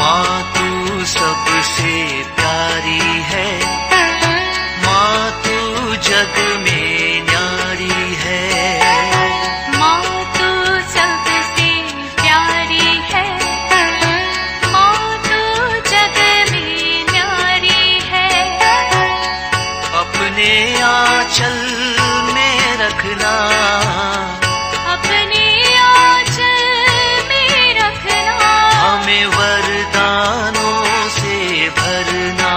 माँ तू सबसे प्यारी है, माँ तू जग में न्यारी है। माँ तू सबसे प्यारी है, माँ तू जग में न्यारी है। अपने आंचल में रखना, अपने आंचल में रखना, हमें वरदानों से भरना।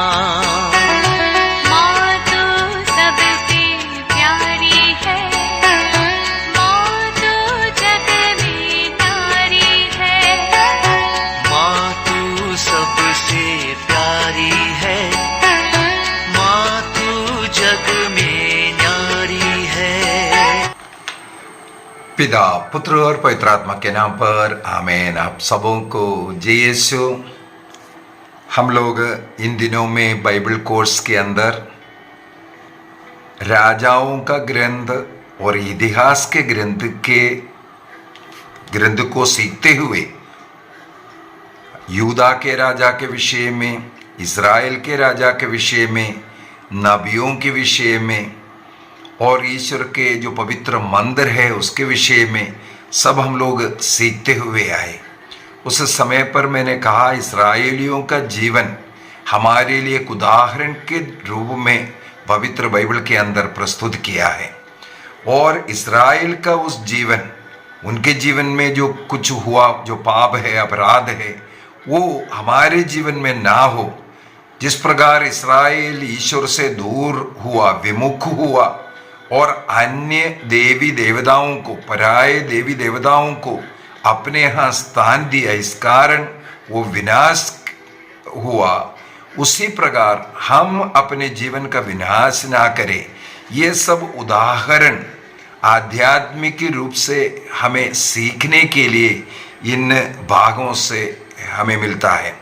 माँ तू सबसे प्यारी है, माँ तू जग में न्यारी है। माँ तू सबसे प्यारी है, माँ तू जग में न्यारी है। पिता, पुत्र और पवित्र आत्मा के नाम पर आमीन। आप सबों को जय यीशु। हम लोग इन दिनों में बाइबल कोर्स के अंदर राजाओं का ग्रंथ और इतिहास के ग्रंथ को सीखते हुए यूदा के राजा के विषय में, इज़राइल के राजा के विषय में, नबियों के विषय में और ईश्वर के जो पवित्र मंदिर है उसके विषय में सब हम लोग सीखते हुए आए। उस समय पर मैंने कहा इस्राएलियों का जीवन हमारे लिए एक उदाहरण के रूप में पवित्र बाइबल के अंदर प्रस्तुत किया है। और इस्राएल का उस जीवन, उनके जीवन में जो कुछ हुआ, जो पाप है, अपराध है, वो हमारे जीवन में ना हो। जिस प्रकार इस्राएल ईश्वर से दूर हुआ, विमुख हुआ और अन्य देवी देवताओं को, पराये देवी देवताओं को अपने यहाँ स्थान दिया, इस कारण वो विनाश हुआ, उसी प्रकार हम अपने जीवन का विनाश ना करें। ये सब उदाहरण आध्यात्मिक रूप से हमें सीखने के लिए इन भागों से हमें मिलता है।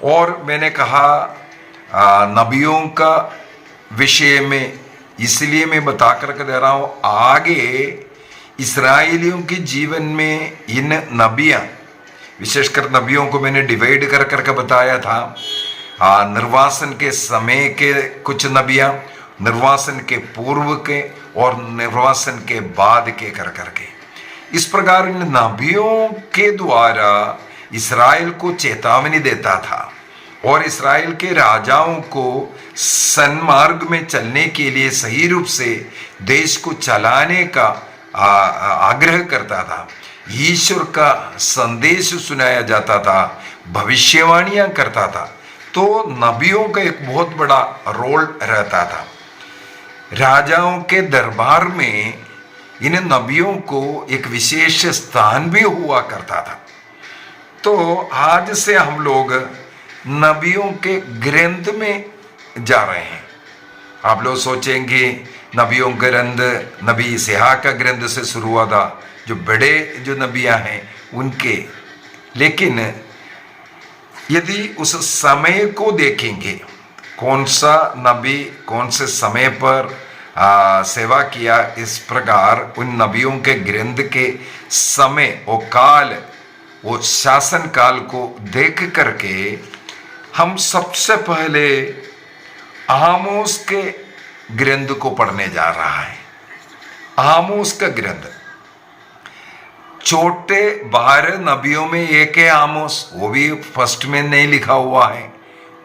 और मैंने कहा नबियों का विषय में इसलिए मैं बता करके दे रहा हूँ, आगे इस्राएलियों के जीवन में इन नबियाँ, विशेषकर नबियों को मैंने डिवाइड कर करके बताया था। निर्वासन के समय के कुछ नबियाँ, निर्वासन के पूर्व के और निर्वासन के बाद के कर करके, इस प्रकार इन नबियों के द्वारा इस्राएल को चेतावनी देता था और इस्राएल के राजाओं को सन्मार्ग में चलने के लिए सही रूप से देश को चलाने का आग्रह करता था। ईश्वर का संदेश सुनाया जाता था, भविष्यवाणियां करता था। तो नबियों का एक बहुत बड़ा रोल रहता था। राजाओं के दरबार में इन नबियों को एक विशेष स्थान भी हुआ करता था। तो आज से हम लोग नबियों के ग्रंथ में जा रहे हैं। आप लोग सोचेंगे नबियों का ग्रंथ नबी इसहाक का ग्रंथ से शुरू हुआ था, जो बड़े जो नबियां हैं उनके। लेकिन यदि उस समय को देखेंगे, कौन सा नबी कौन से समय पर सेवा किया, इस प्रकार उन नबियों के ग्रंथ के समय और काल, वो शासन काल को देख करके हम सबसे पहले आमोस के ग्रंथ को पढ़ने जा रहा है। आमोस का ग्रंथ, छोटे 12 नबियों में एक है आमोस, वो भी फर्स्ट में नहीं लिखा हुआ है,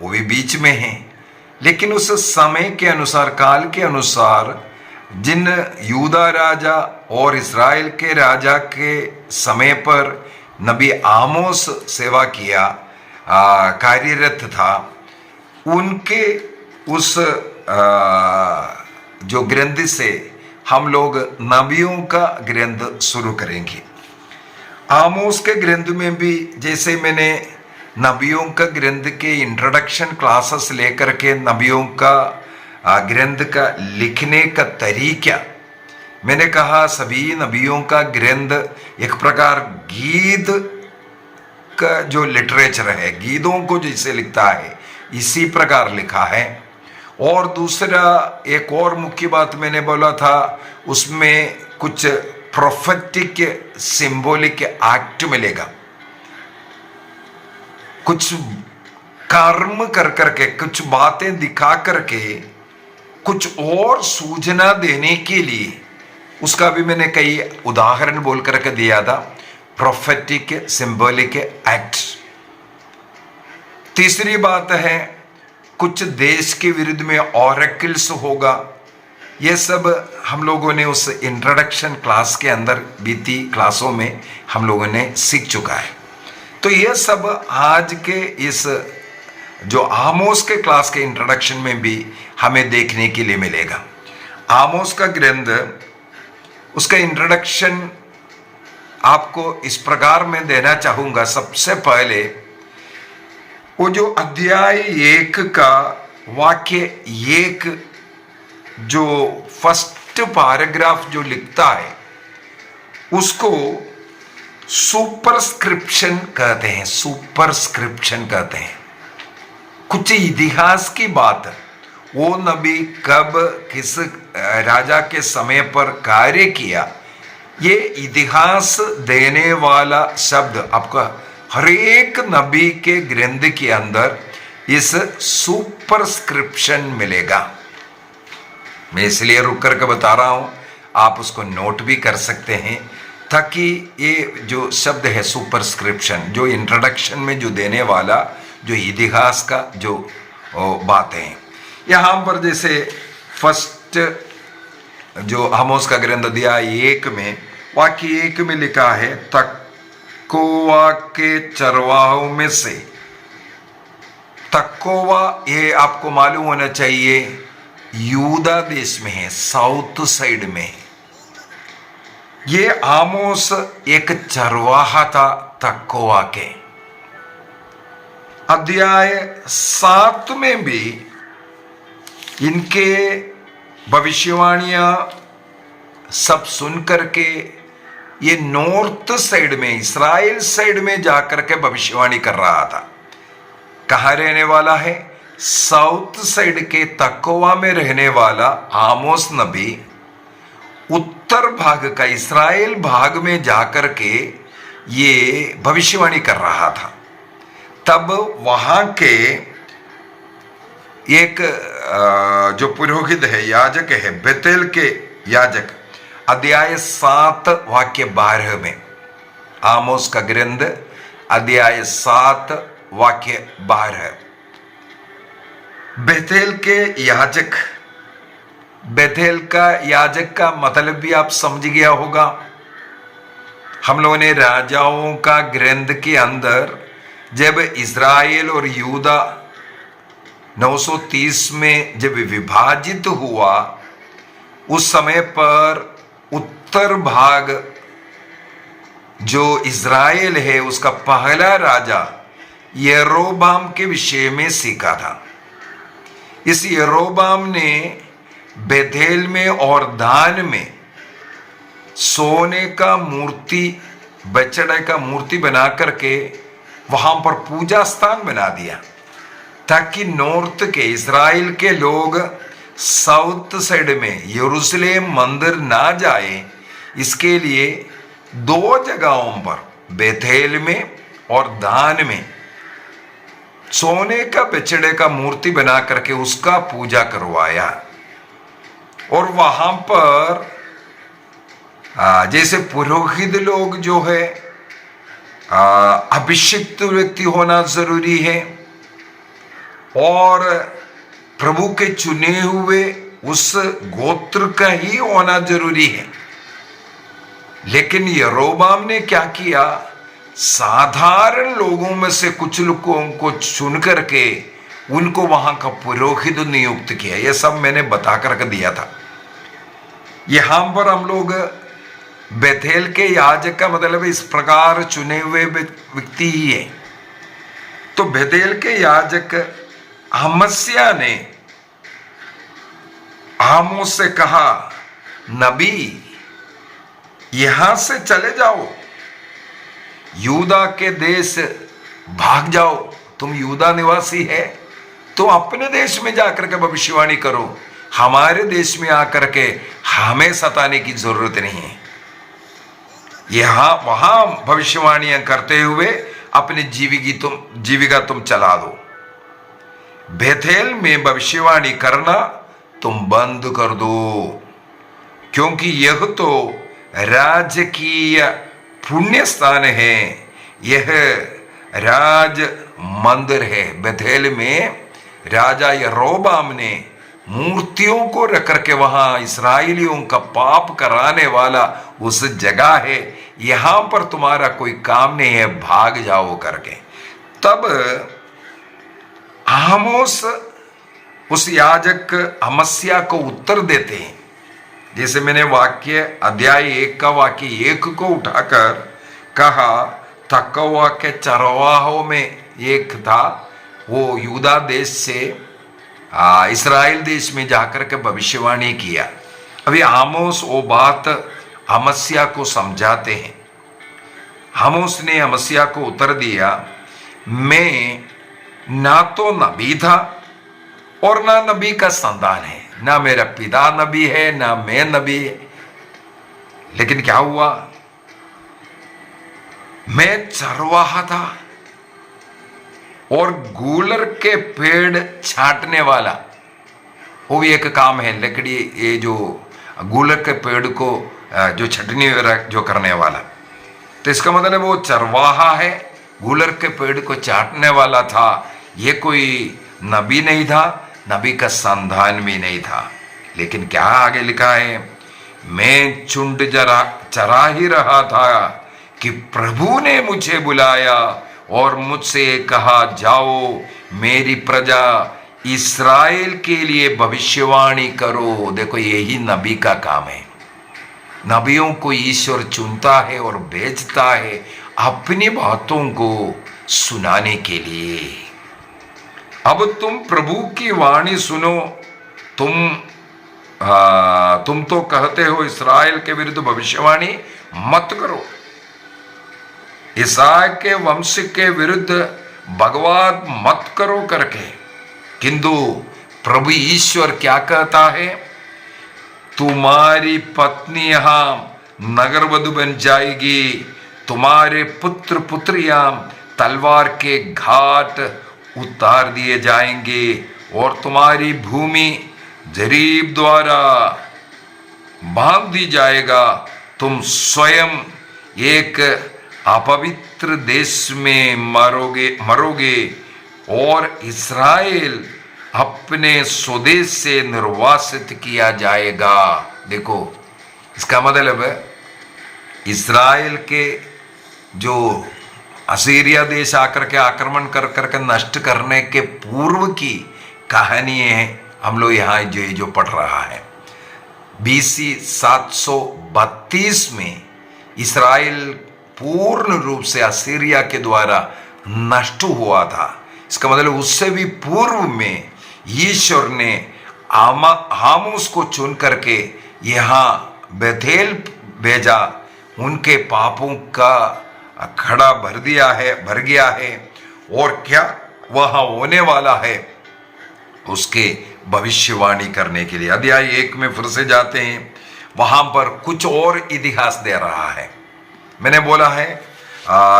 वो भी बीच में है। लेकिन उस समय के अनुसार, काल के अनुसार, जिन यूदा राजा और इस्राएल के राजा के समय पर नबी आमोस सेवा किया, कार्यरत था, उनके उस जो ग्रंथ से हम लोग नबियों का ग्रंथ शुरू करेंगे। आमोस के ग्रंथ में भी, जैसे मैंने नबियों का ग्रंथ के इंट्रोडक्शन क्लासेस लेकर के नबियों का ग्रंथ का लिखने का तरीका, मैंने कहा सभी नबियों का ग्रंथ एक प्रकार गीत का जो लिटरेचर है, गीतों को जैसे लिखता है इसी प्रकार लिखा है। और दूसरा एक और मुख्य बात मैंने बोला था, उसमें कुछ प्रोफेटिक सिंबॉलिक एक्ट मिलेगा। कुछ कर्म कर करके, कुछ बातें दिखा करके, कुछ और सूचना देने के लिए, उसका भी मैंने कई उदाहरण बोल करके दिया था, प्रोफेटिक सिंबॉलिक एक्ट। तीसरी बात है कुछ देश के विरुद्ध में ऑरेकल्स होगा। ये सब हम लोगों ने उस इंट्रोडक्शन क्लास के अंदर बीती क्लासों में हम लोगों ने सीख चुका है। तो ये सब आज के इस जो आमोस के क्लास के इंट्रोडक्शन में भी हमें देखने के लिए मिलेगा। आमोस का ग्रंथ, उसका इंट्रोडक्शन आपको इस प्रकार में देना चाहूंगा। सबसे पहले वो जो अध्याय 1 का वाक्य 1 जो फर्स्ट पैराग्राफ जो लिखता है उसको सुपरस्क्रिप्शन कहते हैं। सुपरस्क्रिप्शन कहते हैं कुछ इतिहास की बात, वो नबी कब किस राजा के समय पर कार्य किया, ये इतिहास देने वाला शब्द आपका हर एक नबी के ग्रंथ के अंदर इस सुपरस्क्रिप्शन मिलेगा। मैं इसलिए रुक करके बता रहा हूं, आप उसको नोट भी कर सकते हैं, ताकि ये जो शब्द है सुपरस्क्रिप्शन, जो इंट्रोडक्शन में जो देने वाला जो इतिहास का जो बातें हैं, यहाँ पर जैसे फर्स्ट जो आमोस का ग्रंथ अध्याय 1 में वाक्य 1 में लिखा है, तकोवा के चरवाहों में से। तकोवा ये आपको मालूम होना चाहिए यूदा देश में है, साउथ साइड में। ये आमोस एक चरवाहा था तकोवा के। अध्याय 7 में भी इनके भविष्यवाणियां सब सुन करके ये नॉर्थ साइड में, इस्राएल साइड में जाकर के भविष्यवाणी कर रहा था। कहाँ रहने वाला है? साउथ साइड के तकोवा में रहने वाला आमोस नबी उत्तर भाग का इस्राएल भाग में जाकर के ये भविष्यवाणी कर रहा था। तब वहां के एक जो पुरोहित है, याजक है, बेतेल के याजक, अध्याय 7 वाक्य 12 में, आमोस का ग्रंथ अध्याय 7 वाक्य 12, बेतेल के याजक। बेतेल का याजक का मतलब भी आप समझ गया होगा। हम लोगों ने राजाओं का ग्रंथ के अंदर जब इस्राएल और यूदा 930 में जब विभाजित हुआ, उस समय पर उत्तर भाग जो इस्राएल है उसका पहला राजा यरोबाम के विषय में सीखा था। इस यरोबाम ने बेथेल में और दान में सोने का मूर्ति, बछड़े का मूर्ति बना करके वहां पर पूजा स्थान बना दिया, ताकि नॉर्थ के इस्राएल के लोग साउथ साइड में यरूशलेम मंदिर ना जाए। इसके लिए 2 जगहों पर, बेथेल में और दान में, सोने का बछड़े का मूर्ति बना करके उसका पूजा करवाया। और वहां पर जैसे पुरोहित लोग जो है अभिषिक्त व्यक्ति होना जरूरी है, और प्रभु के चुने हुए उस गोत्र का ही होना जरूरी है। लेकिन यरोबाम ने क्या किया, साधारण लोगों में से कुछ लोगों को चुन करके उनको वहां का पुरोहित नियुक्त किया। यह सब मैंने बता करके दिया था। यहां पर हम लोग बेथेल के याजक का मतलब इस प्रकार चुने हुए व्यक्ति ही है। तो बेथेल के याजक अमस्या ने आमोस से कहा, नबी यहां से चले जाओ, यूदा के देश भाग जाओ। तुम यूदा निवासी है तो अपने देश में जाकर के भविष्यवाणी करो, हमारे देश में आकर के हमें सताने की जरूरत नहीं है। यहां वहां भविष्यवाणियां करते हुए अपनी जीविका तुम चला दो। बेथेल में भविष्यवाणी करना तुम बंद कर दो, क्योंकि यह तो राजकीय पुण्य स्थान है, यह राज मंदिर है। बेथेल में राजा यरोबाम ने मूर्तियों को रख करके वहां इस्राएलियों का पाप कराने वाला उस जगह है, यहां पर तुम्हारा कोई काम नहीं है, भाग जाओ करके। तब आमोस उस याजक अमस्या को उत्तर देते हैं। जैसे मैंने वाक्य अध्याय 1 का वाक्य 1 को उठाकर कहा, तकवा के चरवाहों में एक था, वो यूदा देश से इस्राएल देश में जाकर के भविष्यवाणी किया। अभी आमोस वो बात अमस्या को समझाते हैं। आमोस ने अमस्या को उत्तर दिया, मैं ना तो नबी था और ना नबी का संतान है, ना मेरा पिता नबी है ना मैं नबी है। लेकिन क्या हुआ, मैं चरवाहा था और गूलर के पेड़ छांटने वाला, वो भी एक काम है, लकड़ी, ये जो गूलर के पेड़ को जो छटनी जो करने वाला, तो इसका मतलब वो चरवाहा है, गूलर के पेड़ को चाटने वाला था। ये कोई नबी नहीं था, नबी का संतान भी नहीं था। लेकिन क्या आगे लिखा है, मैं चुंड चरा ही रहा था कि प्रभु ने मुझे बुलाया और मुझसे कहा, जाओ मेरी प्रजा इस्राएल के लिए भविष्यवाणी करो। देखो, यही नबी का काम है। नबियों को ईश्वर चुनता है और भेजता है अपनी बातों को सुनाने के लिए। अब तुम प्रभु की वाणी सुनो। तुम तो कहते हो इस्राएल के विरुद्ध भविष्यवाणी मत करो, इसहाक के वंश के विरुद्ध बकवाद मत करो करके। किंतु प्रभु ईश्वर क्या कहता है, तुम्हारी पत्नी यहां नगरवधु बन जाएगी, तुम्हारे पुत्र पुत्रियां तलवार के घाट उतार दिए जाएंगे और तुम्हारी भूमि जरीब द्वारा बांध दी जाएगा। तुम स्वयं एक अपवित्र देश में मरोगे और इस्राएल अपने स्वदेश से निर्वासित किया जाएगा। देखो, इसका मतलब इस्राएल के जो असीरिया देश आकर के आक्रमण कर करके नष्ट करने के पूर्व की कहानी है, हम लोग यहाँ जो पढ़ रहा है। BC 732 में इस्राएल पूर्ण रूप से असीरिया के द्वारा नष्ट हुआ था। इसका मतलब उससे भी पूर्व में ईश्वर ने आमोस को चुन करके यहाँ बेथेल भेजा, उनके पापों का खड़ा भर गया है और क्या वहां होने वाला है उसके भविष्यवाणी करने के लिए। अध्याय 1 में फिर से जाते हैं, वहां पर कुछ और इतिहास दे रहा है। मैंने बोला है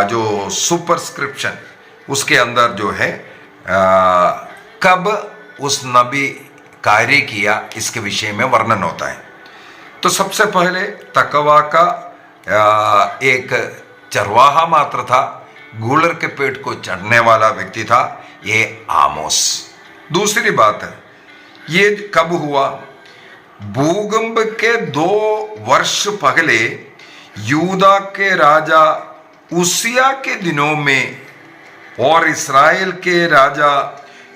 जो सुपरस्क्रिप्शन उसके अंदर जो है कब उस नबी कार्य किया इसके विषय में वर्णन होता है। तो सबसे पहले तकवा का एक चरवाहा मात्र था, गूलर के पेट को चढ़ने वाला व्यक्ति था, ये आमोस। दूसरी बात है, ये कब हुआ, भूकंप के 2 वर्ष पहले यूदा के राजा उसिया के दिनों में और इस्राएल के राजा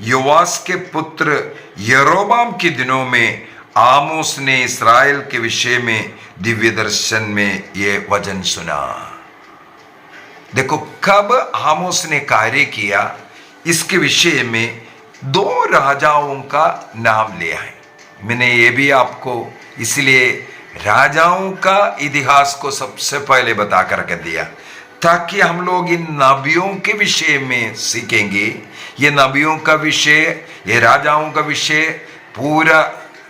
योआस के पुत्र यरोबाम के दिनों में आमोस ने इस्राएल के विषय में दिव्य दर्शन में ये वचन सुना। देखो, कब आमोस ने कार्य किया इसके विषय में 2 राजाओं का नाम लिया है। मैंने ये भी आपको इसलिए राजाओं का इतिहास को सबसे पहले बता करके दिया ताकि हम लोग इन नबियों के विषय में सीखेंगे। ये नबियों का विषय, ये राजाओं का विषय पूरा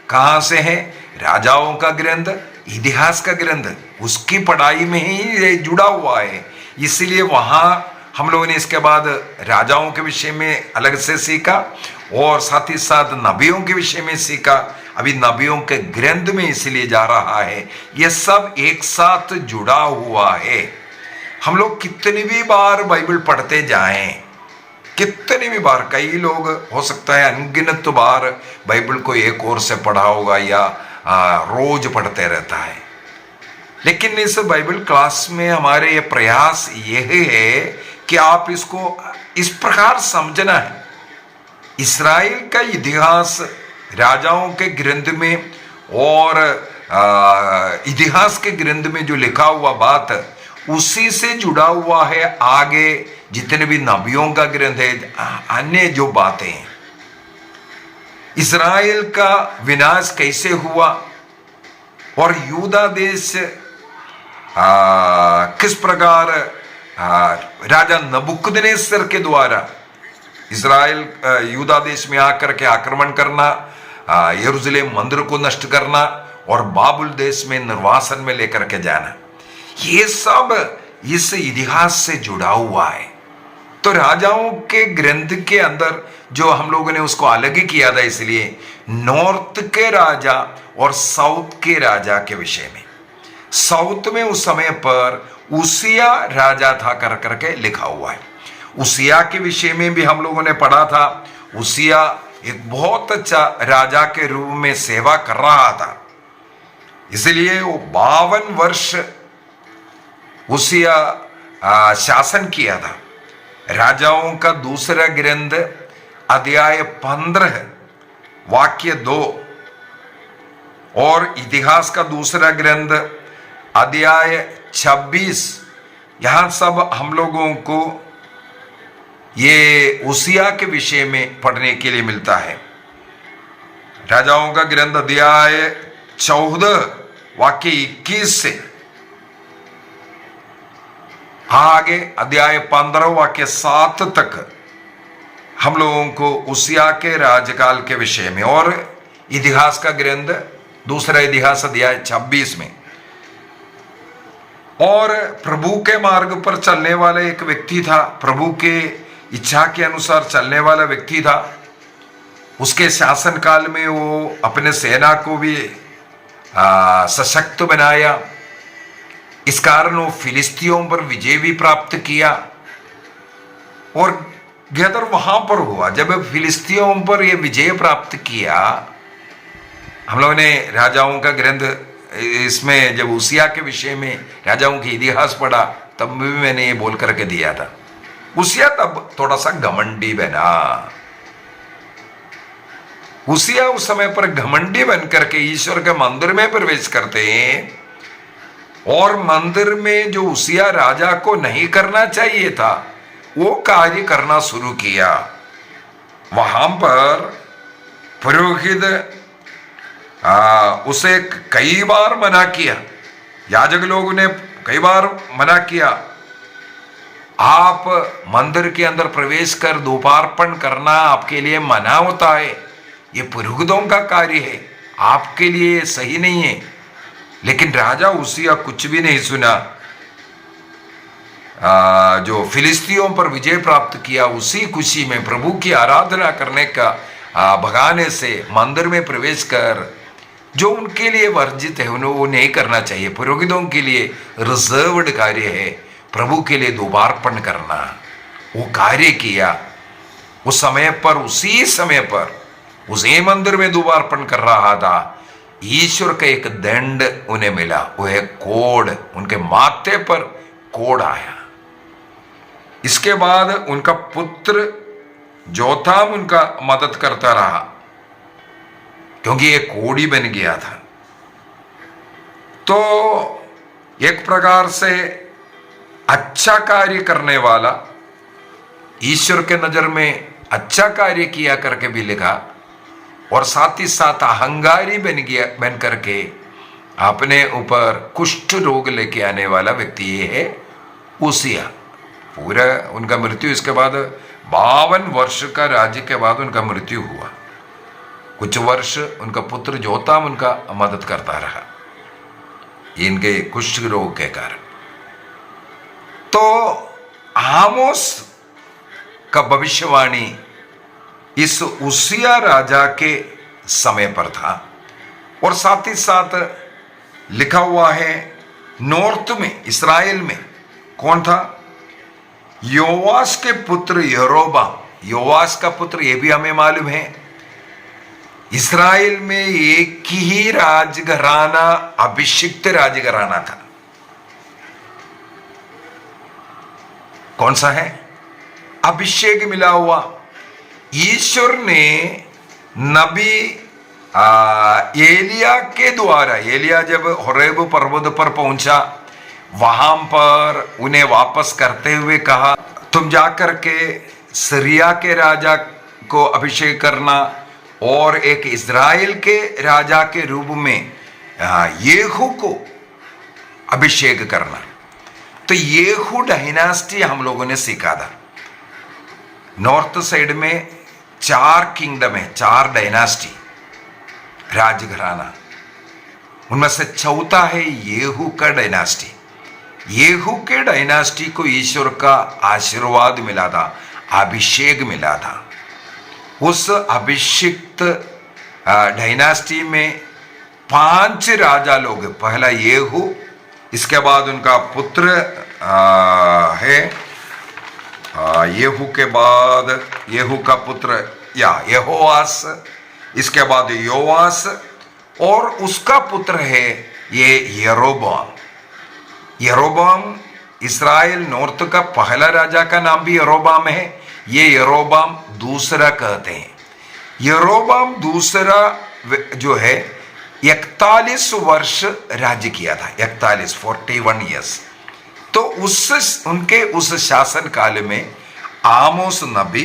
कहाँ से है, राजाओं का ग्रंथ, इतिहास का ग्रंथ, उसकी पढ़ाई में ही जुड़ा हुआ है। इसलिए वहाँ हम लोगों ने इसके बाद राजाओं के विषय में अलग से सीखा और साथ ही साथ नबियों के विषय में सीखा। अभी नबियों के ग्रंथ में इसलिए जा रहा है, यह सब एक साथ जुड़ा हुआ है। हम लोग कितनी भी बार बाइबल पढ़ते जाएं, कितनी भी बार, कई लोग हो सकता है अनगिनत बार बाइबल को एक ओर से पढ़ा होगा या रोज पढ़ते रहता है, लेकिन इस बाइबल क्लास में हमारे ये प्रयास यह है कि आप इसको इस प्रकार समझना है। इस्राएल का इतिहास राजाओं के ग्रंथ में और इतिहास के ग्रंथ में जो लिखा हुआ बात उसी से जुड़ा हुआ है। आगे जितने भी नबियों का ग्रंथ है, अन्य जो बातें हैं, इस्राएल का विनाश कैसे हुआ और यूदा देश किस प्रकार राजा नबूकदनेस्सर के द्वारा इस्राएल यूदा देश में आकर के आक्रमण करना, यरूशलेम मंदिर को नष्ट करना और बाबुल देश में निर्वासन में लेकर के जाना, ये सब इस इतिहास से जुड़ा हुआ है। तो राजाओं के ग्रंथ के अंदर जो हम लोगों ने उसको अलग ही किया था, इसलिए नॉर्थ के राजा और साउथ के राजा के विषय में, साउथ में उस समय पर उसिया राजा था कर करके लिखा हुआ है। उसिया के विषय में भी हम लोगों ने पढ़ा था। उसिया एक बहुत अच्छा राजा के रूप में सेवा कर रहा था, इसलिए वो 52 वर्ष उसिया शासन किया था। राजाओं का दूसरा ग्रंथ अध्याय 15 वाक्य 2 और इतिहास का दूसरा ग्रंथ अध्याय 26, यहां सब हम लोगों को ये उसिया के विषय में पढ़ने के लिए मिलता है। राजाओं का ग्रंथ अध्याय 14 वाक्य 21 से आगे अध्याय 15 वाक्य 7 तक हम लोगों को उसिया के राजकाल के विषय में, और इतिहास का ग्रंथ दूसरा इतिहास अध्याय 26 में। और प्रभु के मार्ग पर चलने वाला एक व्यक्ति था, प्रभु के इच्छा के अनुसार चलने वाला व्यक्ति था। उसके शासन काल में वो अपने सेना को भी सशक्त बनाया। इस कारण वो फिलिस्तियों पर विजय भी प्राप्त किया। और गदर वहां पर हुआ जब फिलिस्तियों पर यह विजय प्राप्त किया। हम लोगों ने राजाओं का ग्रंथ इसमें जब उसिया के विषय में राजाओं की इतिहास पढ़ा, तब भी मैंने ये बोल करके दिया था, उसिया तब थोड़ा सा घमंडी बना। उसिया उस समय पर घमंडी बन करके ईश्वर के मंदिर में प्रवेश करते हैं, और मंदिर में जो उसिया राजा को नहीं करना चाहिए था वो कार्य करना शुरू किया। वहां पर पुरोहित उसे कई बार मना किया, याजक लोगों ने कई बार मना किया, आप मंदिर के अंदर प्रवेश कर धूपार्पण करना आपके लिए मना होता है, ये पुरोहितों का कार्य है, आपके लिए सही नहीं है। लेकिन राजा उसिया कुछ भी नहीं सुना। जो फिलिस्तियों पर विजय प्राप्त किया, उसी खुशी में प्रभु की आराधना करने का भगाने से मंदिर में प्रवेश कर, जो उनके लिए वर्जित है वो नहीं करना चाहिए। पुरोहितों के लिए रिजर्व्ड कार्य है प्रभु के लिए धूपार्पण करना, वो कार्य किया। उस समय पर, उसी समय पर उसी मंदिर में धूपार्पण कर रहा था, ईश्वर का एक दंड उन्हें मिला, वो है कोड़, उनके माथे पर कोड़ आया। इसके बाद उनका पुत्र जोथाम उनका मदद करता रहा, क्योंकि ये कोड़ी बन गया था। तो एक प्रकार से अच्छा कार्य करने वाला, ईश्वर के नजर में अच्छा कार्य किया करके भी लिखा, और साथ ही साथ अहंकारी बन करके अपने ऊपर कुष्ठ रोग लेके आने वाला व्यक्ति ये है उसिया। पूरा उनका मृत्यु, इसके बाद 52 वर्ष का राज्य के बाद उनका मृत्यु हुआ। कुछ वर्ष उनका पुत्र जोताम उनका मदद करता रहा इनके कुष्ठ रोग के कारण। तो आमोस का भविष्यवाणी इस उसिया राजा के समय पर था। और साथ ही साथ लिखा हुआ है नॉर्थ में, इस्राएल में कौन था? योवास के पुत्र यरोबाम। योवास का पुत्र, यह भी हमें मालूम है, इस्राएल में एक ही राजघराना, अभिषिक्त राजघराना था। कौन सा है? अभिषेक मिला हुआ। ईश्वर ने नबी एलिया के द्वारा, एलिया जब होरेब पर्वत पर पहुंचा, वहां पर उन्हें वापस करते हुए कहा, तुम जाकर के सीरिया के राजा को अभिषेक करना और एक इस्राएल के राजा के रूप में येहू को अभिषेक करना। तो येहू डायनास्टी हम लोगों ने सीखा था। नॉर्थ साइड में 4 किंगडम है, 4 डायनास्टी, राजघराना। उनमें से चौथा है येहू का डायनास्टी। येहू के डायनास्टी को ईश्वर का आशीर्वाद मिला था, अभिषेक मिला था। उस अभिषिक्त डायनास्टी में 5 राजा लोग। पहला येहू, इसके बाद उनका पुत्र है, येहू के बाद येहू का पुत्र यहोवास, इसके बाद योवास, और उसका पुत्र है ये यरोबाम। यरोबाम इस्राएल नॉर्थ का पहला राजा का नाम भी यरोबाम है। ये यरोबाम दूसरा कहते हैं। यरोबाम दूसरा जो है 41 वर्ष राज्य किया था, 41 ईयर्स। तो उनके उस शासन काल में आमोस नबी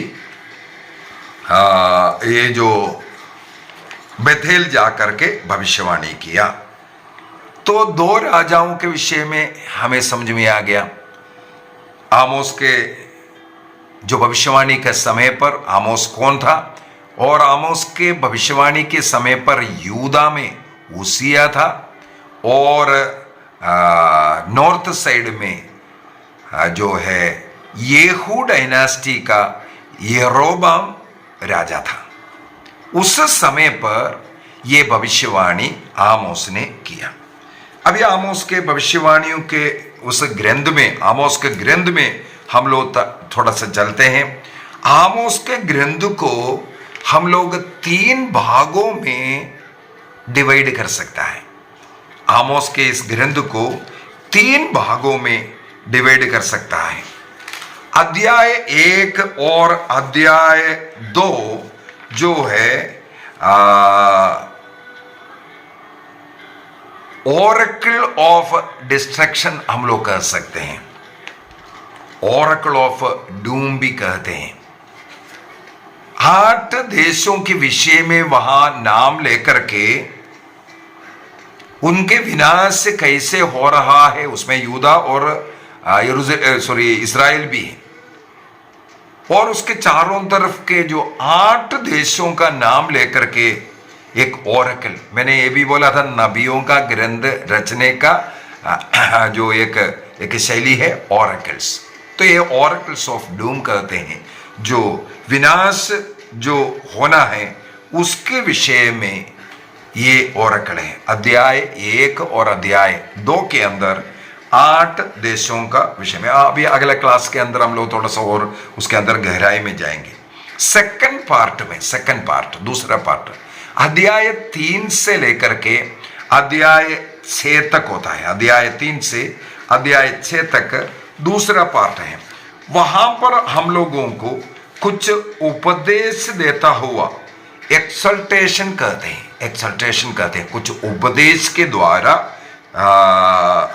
ये जो बेथेल जाकर के भविष्यवाणी किया। तो 2 राजाओं के विषय में हमें समझ में आ गया। आमोस के जो भविष्यवाणी के समय पर आमोस कौन था, और आमोस के भविष्यवाणी के समय पर यूदा में उसिया था, और नॉर्थ साइड में जो है येहू डायनास्टी का यरोबाम राजा था। उस समय पर यह भविष्यवाणी आमोस ने किया। अभी आमोस के भविष्यवाणियों के उस ग्रंथ में, आमोस के ग्रंथ में हम लोग थोड़ा सा चलते हैं। आमोस के ग्रंथ को हम लोग 3 भागों में डिवाइड कर सकता है। आमोस के इस ग्रंथ को 3 भागों में डिवाइड कर सकता है। अध्याय 1 और अध्याय 2 जो है ओरेकल ऑफ डिस्ट्रक्शन हम लोग कह सकते हैं, ओरेकल ऑफ डूम भी कहते हैं। 8 देशों के विषय में वहां नाम लेकर के उनके विनाश कैसे हो रहा है, उसमें यूदा और इस्राएल भी है। और उसके चारों तरफ के जो 8 देशों का नाम लेकर के एक ओरेकल, मैंने ये भी बोला था नबियों का ग्रंथ रचने का जो एक शैली है ओरेकल्स। तो ये ओरेकल्स ऑफ डूम कहते हैं, जो विनाश जो होना है उसके विषय में ये ओरेकल है। अध्याय 1 और अध्याय 2 के अंदर 8 देशों का विषय में। अभी अगले क्लास के अंदर हम लोग थोड़ा सा और उसके अंदर गहराई में जाएंगे। सेकंड पार्ट दूसरा पार्ट अध्याय 3 से लेकर के अध्याय 6 तक होता है। अध्याय 3 से अध्याय 6 तक दूसरा पार्ट है। वहां पर हम लोगों को कुछ उपदेश देता हुआ एक्सल्टेशन कहते हैं, कुछ उपदेश के द्वारा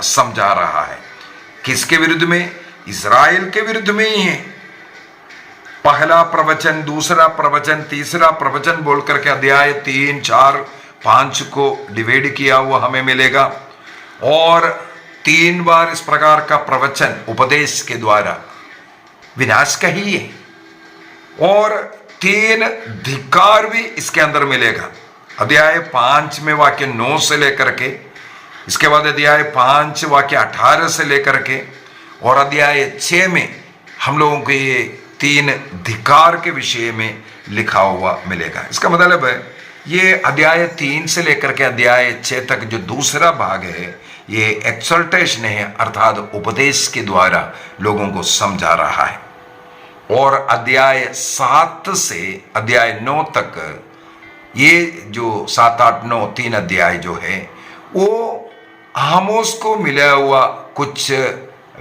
समझा रहा है। किसके विरुद्ध में? इस्राएल के विरुद्ध में ही है। पहला प्रवचन, दूसरा प्रवचन, तीसरा प्रवचन बोल करके अध्याय 3, 4, 5 को डिवाइड किया हुआ हमें मिलेगा। और 3 बार इस प्रकार का प्रवचन उपदेश के द्वारा विनाश का ही है। और 3 धिक्कार भी इसके अंदर मिलेगा। अध्याय 5 में वाक्य 9 से लेकर के, इसके बाद अध्याय 5 वाक्य 18 से लेकर के, और अध्याय 6 में हम लोगों को ये 3 धिक्कार के विषय में लिखा हुआ मिलेगा। इसका मतलब है ये अध्याय 3 से लेकर के अध्याय 6 तक जो दूसरा भाग है ये एक्सल्टेशन है, अर्थात उपदेश के द्वारा लोगों को समझा रहा है। और अध्याय 7 से अध्याय 9 तक ये जो 7, 8, 9 3 अध्याय जो है वो आमोस को मिला हुआ कुछ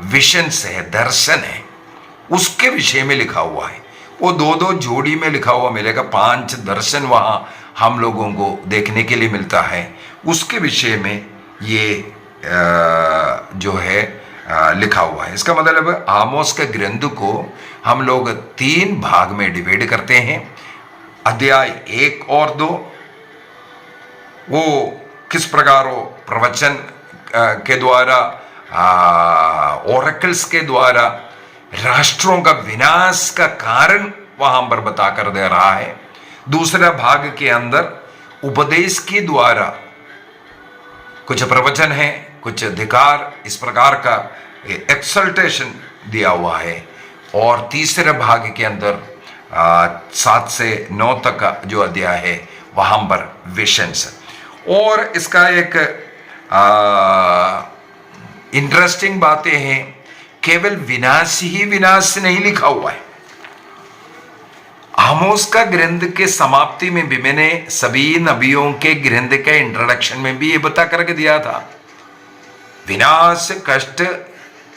विजन्स है, दर्शन है, उसके विषय में लिखा हुआ है। वो 2-2 जोड़ी में लिखा हुआ मिलेगा, 5 दर्शन वहां हम लोगों को देखने के लिए मिलता है। उसके विषय में ये जो है लिखा हुआ है। इसका मतलब आमोस के ग्रंथ को हम लोग 3 भाग में डिवाइड करते हैं। अध्याय 1 और 2 वो किस प्रकार वो प्रवचन के द्वारा, ओरेकल्स के द्वारा राष्ट्रों का विनाश का कारण वहां पर बताकर दे रहा है। दूसरा भाग के अंदर उपदेश के द्वारा कुछ प्रवचन है, कुछ अधिकार, इस प्रकार का एक्सल्टेशन दिया हुआ है। और तीसरे भाग के अंदर 7 से 9 तक का जो अध्याय है वहां पर विजन्स। और इसका एक इंटरेस्टिंग बातें हैं, केवल विनाश ही विनाश नहीं लिखा हुआ है। आमोस का ग्रंथ के समाप्ति में भी मैंने सभी नबियों के ग्रंथ के इंट्रोडक्शन में भी ये बता करके दिया था, विनाश, कष्ट,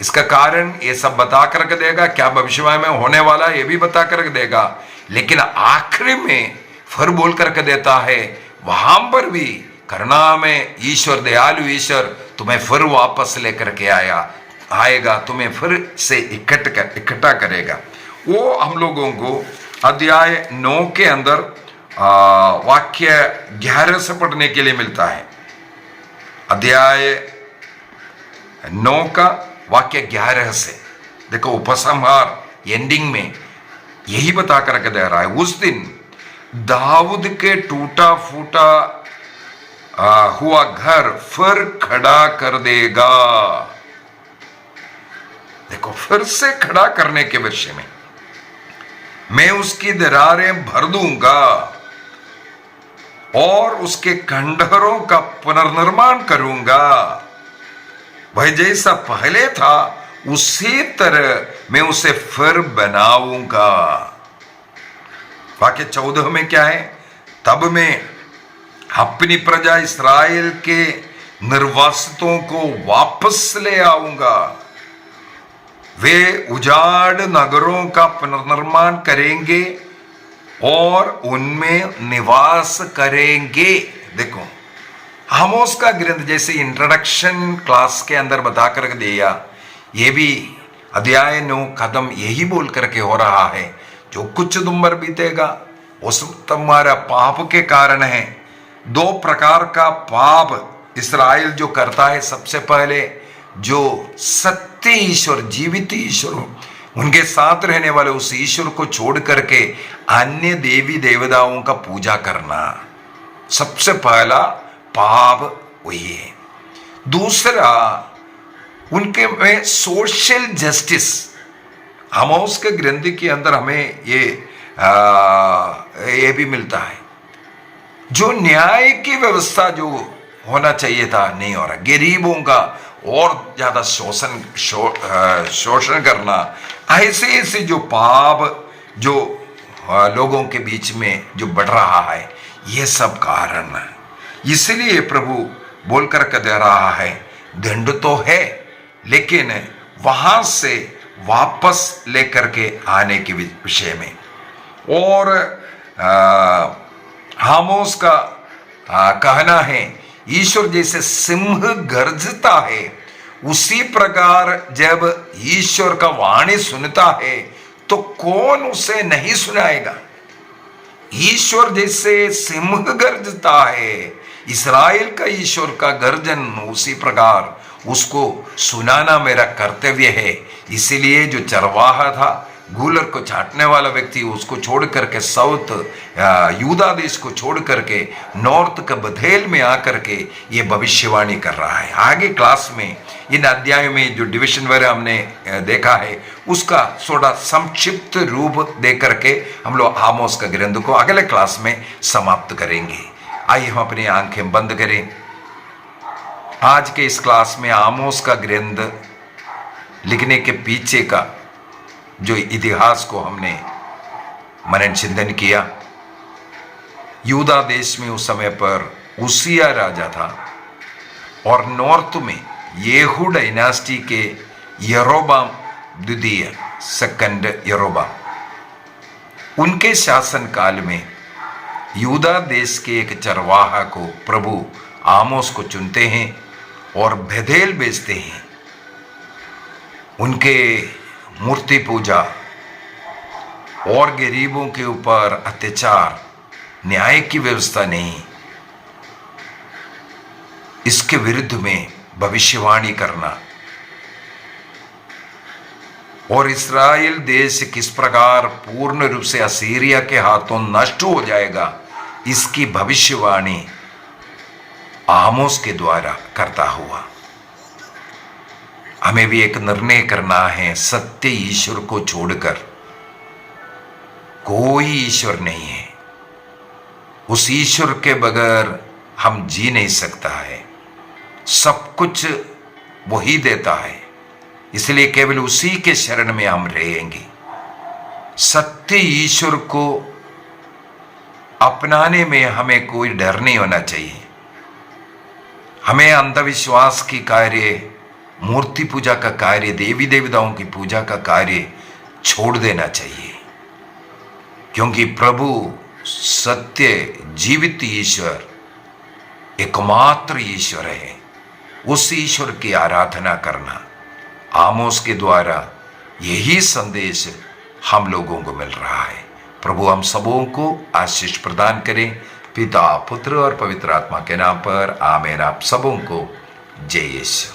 इसका कारण ये सब बता करके देगा, क्या भविष्यवाणी में होने वाला ये भी बता करके देगा। लेकिन आखिरी में फिर बोल करके देता है, वहां पर भी करुणा में ईश्वर, दयालु ईश्वर तुम्हें फिर वापस लेकर के आएगा, तुम्हें फिर से इकट्ठा करेगा। वो हम लोगों को अध्याय 9 के अंदर वाक्य 11 से पढ़ने के लिए मिलता है। अध्याय 9 का वाक्य 11 से देखो, उपसंहार एंडिंग में यही बता करके दे रहा है, उस दिन दाऊद के टूटा फूटा हुआ घर फिर खड़ा कर देगा। देखो, फिर से खड़ा करने के विषय में, मैं उसकी दरारें भर दूंगा और उसके खंडहरों का पुनर्निर्माण करूंगा। वह जैसा पहले था उसी तरह मैं उसे फिर बनाऊंगा। वाक्य 14 में क्या है, तब मैं अपनी प्रजा इस्राएल के निर्वासितों को वापस ले आऊंगा, वे उजाड़ नगरों का पुनर्निर्माण करेंगे और उनमें निवास करेंगे। देखो, आमोस का ग्रंथ जैसे इंट्रोडक्शन क्लास के अंदर बता कर दिया, ये भी अध्याय 9 खत्म यही बोल करके हो रहा है, जो कुछ तुम पर बीतेगा वो सब तुम्हारा पाप के कारण है। 2 प्रकार का पाप इसराइल जो करता है, सबसे पहले जो सत्य ईश्वर, जीवित ईश्वर, उनके साथ रहने वाले उस ईश्वर को छोड़ करके अन्य देवी देवताओं का पूजा करना, सबसे पहला पाप वही है। दूसरा, उनके में सोशल जस्टिस, आमोस के ग्रंथ के अंदर हमें ये भी मिलता है, जो न्याय की व्यवस्था जो होना चाहिए था नहीं हो रहा, गरीबों का और ज्यादा शोषण करना, ऐसे ऐसे जो पाप जो लोगों के बीच में जो बढ़ रहा है, ये सब कारण है। इसलिए प्रभु बोल कर के दे रहा है, दंड तो है लेकिन वहां से वापस लेकर के आने के विषय में। और आमोस का कहना है, ईश्वर जैसे सिंह गर्जता है, उसी प्रकार जब ईश्वर का वाणी सुनता है तो कौन उसे नहीं सुनाएगा। ईश्वर जैसे सिंह गर्जता है, इस्राएल का ईश्वर का गर्जन, उसी प्रकार उसको सुनाना मेरा कर्तव्य है। इसीलिए जो चरवाहा था गूलर को चाटने वाला व्यक्ति उसको छोड़ करके साउथ यूदा देश को छोड़ करके नॉर्थ का बथेल में आकर के ये भविष्यवाणी कर रहा है। आगे क्लास में इन अध्यायों में जो डिविजन वगैरह हमने देखा है उसका थोड़ा संक्षिप्त रूप दे करके हम लोग आमोस का ग्रंथ को अगले क्लास में समाप्त करेंगे। आइए हम अपनी आंखें बंद करें। आज के इस क्लास में आमोस का ग्रंथ लिखने के पीछे का जो इतिहास को हमने मनन चिंतन किया। यूदा देश में उस समय पर उसिया राजा था और नॉर्थ में येहू डायनास्टी के यरोबाम द्वितीय सेकंड यरोबाम, उनके शासन काल में यूदा देश के एक चरवाहा को प्रभु आमोस को चुनते हैं और बेथेल भेजते हैं। उनके मूर्ति पूजा और गरीबों के ऊपर अत्याचार, न्याय की व्यवस्था नहीं, इसके विरुद्ध में भविष्यवाणी करना और इस्राएल देश किस प्रकार पूर्ण रूप से असीरिया के हाथों नष्ट हो जाएगा, इसकी भविष्यवाणी आमोस के द्वारा करता हुआ। हमें भी एक निर्णय करना है, सत्य ईश्वर को छोड़कर कोई ईश्वर नहीं है। उस ईश्वर के बगैर हम जी नहीं सकता है। सब कुछ वही देता है, इसलिए केवल उसी के शरण में हम रहेंगे। सत्य ईश्वर को अपनाने में हमें कोई डर नहीं होना चाहिए। हमें अंधविश्वास की कार्य, मूर्ति पूजा का कार्य, देवी देवताओं की पूजा का कार्य छोड़ देना चाहिए, क्योंकि प्रभु सत्य जीवित ईश्वर एकमात्र ईश्वर है। उस ईश्वर की आराधना करना, आमोस के द्वारा यही संदेश हम लोगों को मिल रहा है। प्रभु हम सबों को आशीष प्रदान करें। पिता, पुत्र और पवित्र आत्मा के नाम पर आमीन। आप सबों को जय यीशु।